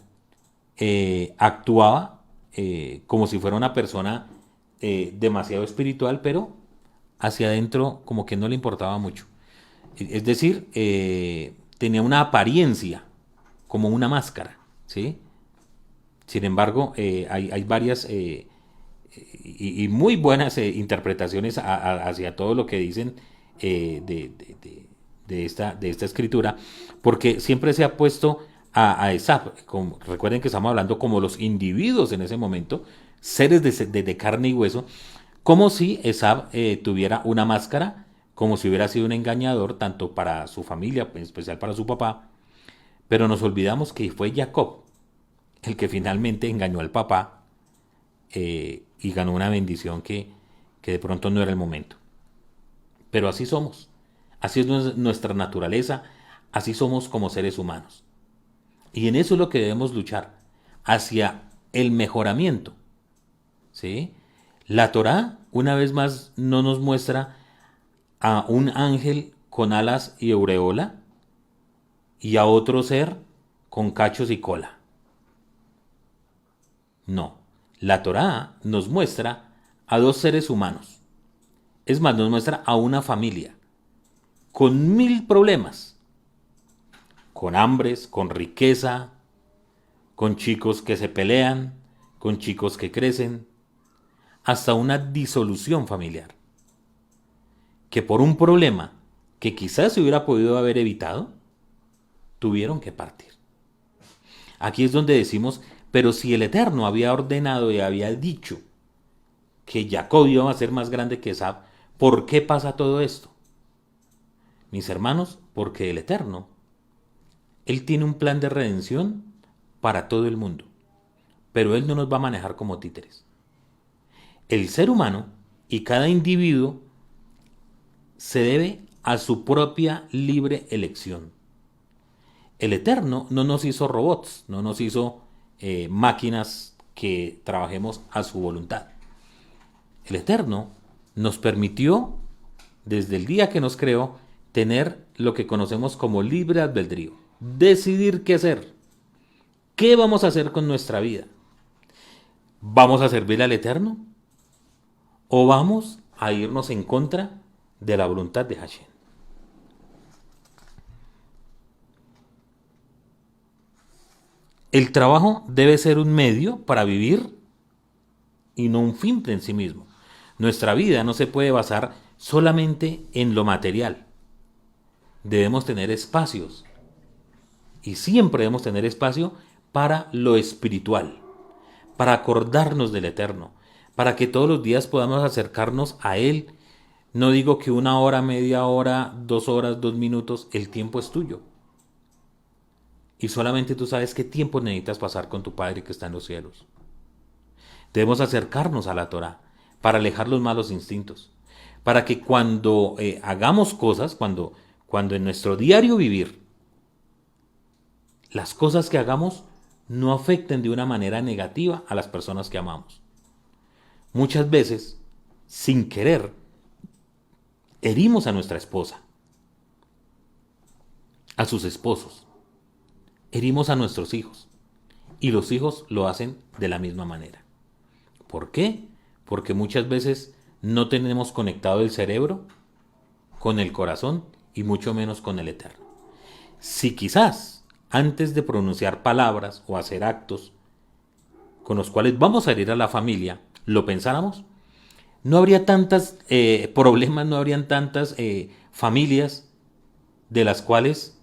actuaba como si fuera una persona demasiado espiritual, pero hacia adentro como que no le importaba mucho. Es decir, tenía una apariencia como una máscara, ¿sí? Sin embargo, hay varias y muy buenas interpretaciones hacia todo lo que dicen de esta escritura, porque siempre se ha puesto a Esab, recuerden que estamos hablando como los individuos en ese momento, seres de carne y hueso, como si Esab tuviera una máscara, como si hubiera sido un engañador, tanto para su familia, en especial para su papá, pero nos olvidamos que fue Jacob el que finalmente engañó al papá y ganó una bendición que de pronto no era el momento. Pero así somos, así es nuestra naturaleza, así somos como seres humanos. Y en eso es lo que debemos luchar, hacia el mejoramiento. ¿Sí? La Torá, una vez más, no nos muestra a un ángel con alas y aureola y a otro ser con cachos y cola. No, la Torá nos muestra a dos seres humanos. Es más, nos muestra a una familia con 1000 problemas, con hambres, con riqueza, con chicos que se pelean, con chicos que crecen, hasta una disolución familiar, que por un problema que quizás se hubiera podido haber evitado, tuvieron que partir. Aquí es donde decimos, pero si el Eterno había ordenado y había dicho que Jacob iba a ser más grande que Esab, ¿por qué pasa todo esto? Mis hermanos, porque el Eterno, Él tiene un plan de redención para todo el mundo, pero Él no nos va a manejar como títeres. El ser humano y cada individuo se debe a su propia libre elección. El Eterno no nos hizo robots, no nos hizo máquinas que trabajemos a su voluntad. El Eterno nos permitió, desde el día que nos creó, tener lo que conocemos como libre albedrío. Decidir qué hacer. ¿Qué vamos a hacer con nuestra vida? ¿Vamos a servir al Eterno? ¿O vamos a irnos en contra de la voluntad de Hashem? El trabajo debe ser un medio para vivir y no un fin en sí mismo. Nuestra vida no se puede basar solamente en lo material. Debemos tener espacios y siempre debemos tener espacio para lo espiritual, para acordarnos del Eterno, para que todos los días podamos acercarnos a Él. No digo que 1 hora, media hora, 2 horas, 2 minutos, el tiempo es tuyo. Y solamente tú sabes qué tiempo necesitas pasar con tu Padre que está en los cielos. Debemos acercarnos a la Torah para alejar los malos instintos. Para que cuando hagamos cosas, cuando en nuestro diario vivir, las cosas que hagamos no afecten de una manera negativa a las personas que amamos. Muchas veces, sin querer, herimos a nuestra esposa, a sus esposos, herimos a nuestros hijos y los hijos lo hacen de la misma manera. ¿Por qué? Porque muchas veces no tenemos conectado el cerebro con el corazón y mucho menos con el Eterno. Si quizás antes de pronunciar palabras o hacer actos con los cuales vamos a herir a la familia, lo pensáramos, no habría tantas problemas, no habrían tantas familias de las cuales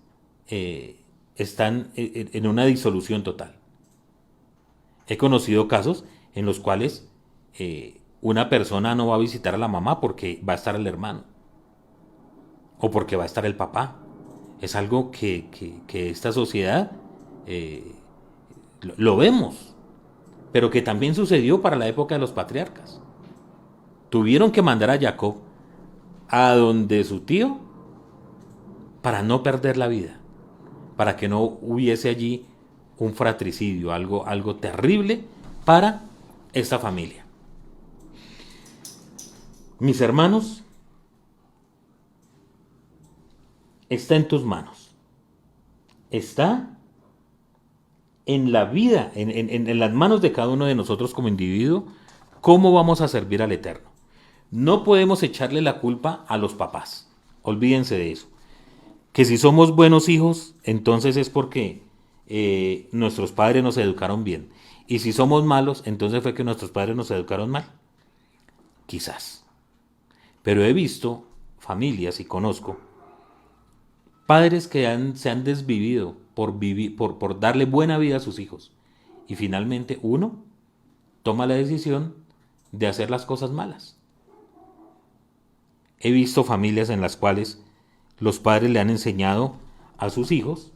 están en una disolución total. He conocido casos en los cuales una persona no va a visitar a la mamá porque va a estar el hermano o porque va a estar el papá. Es algo que esta sociedad lo vemos, pero que también sucedió para la época de los patriarcas. Tuvieron que mandar a Jacob a donde su tío para no perder la vida, para que no hubiese allí un fratricidio, algo terrible para esta familia. Mis hermanos, está en tus manos. Está en la vida, en las manos de cada uno de nosotros como individuo, cómo vamos a servir al Eterno. No podemos echarle la culpa a los papás. Olvídense de eso. Que si somos buenos hijos, entonces es porque nuestros padres nos educaron bien. Y si somos malos, entonces fue que nuestros padres nos educaron mal. Quizás. Pero he visto familias y conozco padres que se han desvivido por darle buena vida a sus hijos. Y finalmente uno toma la decisión de hacer las cosas malas. He visto familias en las cuales los padres le han enseñado a sus hijos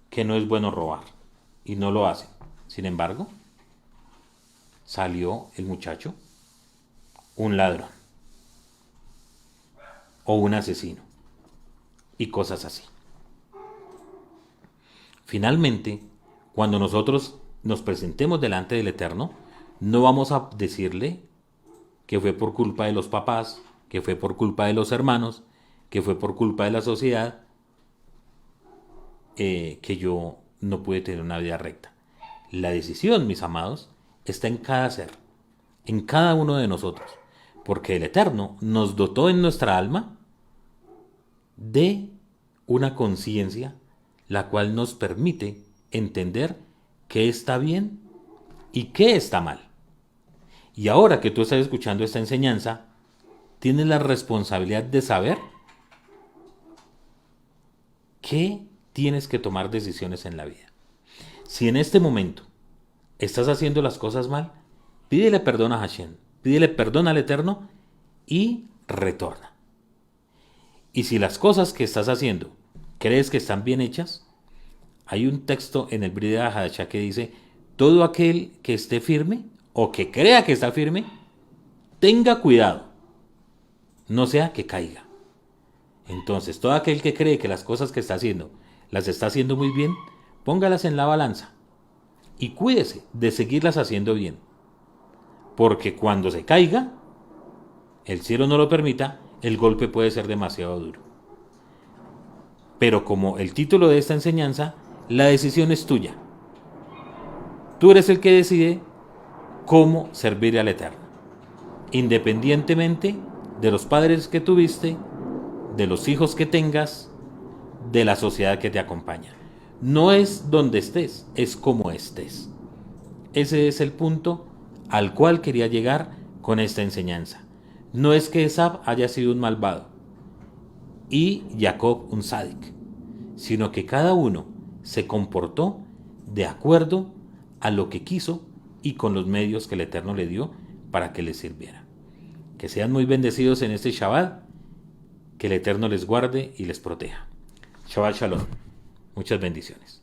que no es bueno robar y no lo hacen. Sin embargo, salió el muchacho un ladrón o un asesino y cosas así. Finalmente, cuando nosotros nos presentemos delante del Eterno, no vamos a decirle que fue por culpa de los papás, que fue por culpa de los hermanos, que fue por culpa de la sociedad, que yo no pude tener una vida recta. La decisión, mis amados, está en cada ser, en cada uno de nosotros, porque el Eterno nos dotó en nuestra alma de una conciencia la cual nos permite entender qué está bien y qué está mal. Y ahora que tú estás escuchando esta enseñanza, tienes la responsabilidad de saber que tienes que tomar decisiones en la vida. Si en este momento estás haciendo las cosas mal, pídele perdón a Hashem, pídele perdón al Eterno y retorna. Y si las cosas que estás haciendo crees que están bien hechas, hay un texto en el Brit Hadashah que dice: todo aquel que esté firme o que crea que está firme, tenga cuidado, no sea que caiga. Entonces, todo aquel que cree que las cosas que está haciendo las está haciendo muy bien, póngalas en la balanza y cuídese de seguirlas haciendo bien. Porque cuando se caiga, el cielo no lo permita, el golpe puede ser demasiado duro. Pero como el título de esta enseñanza, la decisión es tuya. Tú eres el que decide cómo servir al Eterno, independientemente de los padres que tuviste, de los hijos que tengas, de la sociedad que te acompaña. No es donde estés, es como estés. Ese es el punto al cual quería llegar con esta enseñanza. No es que Esab haya sido un malvado y Jacob un sádic, sino que cada uno se comportó de acuerdo a lo que quiso y con los medios que el Eterno le dio para que le sirviera. Que sean muy bendecidos en este Shabbat, que el Eterno les guarde y les proteja. Shabbat Shalom. Muchas bendiciones.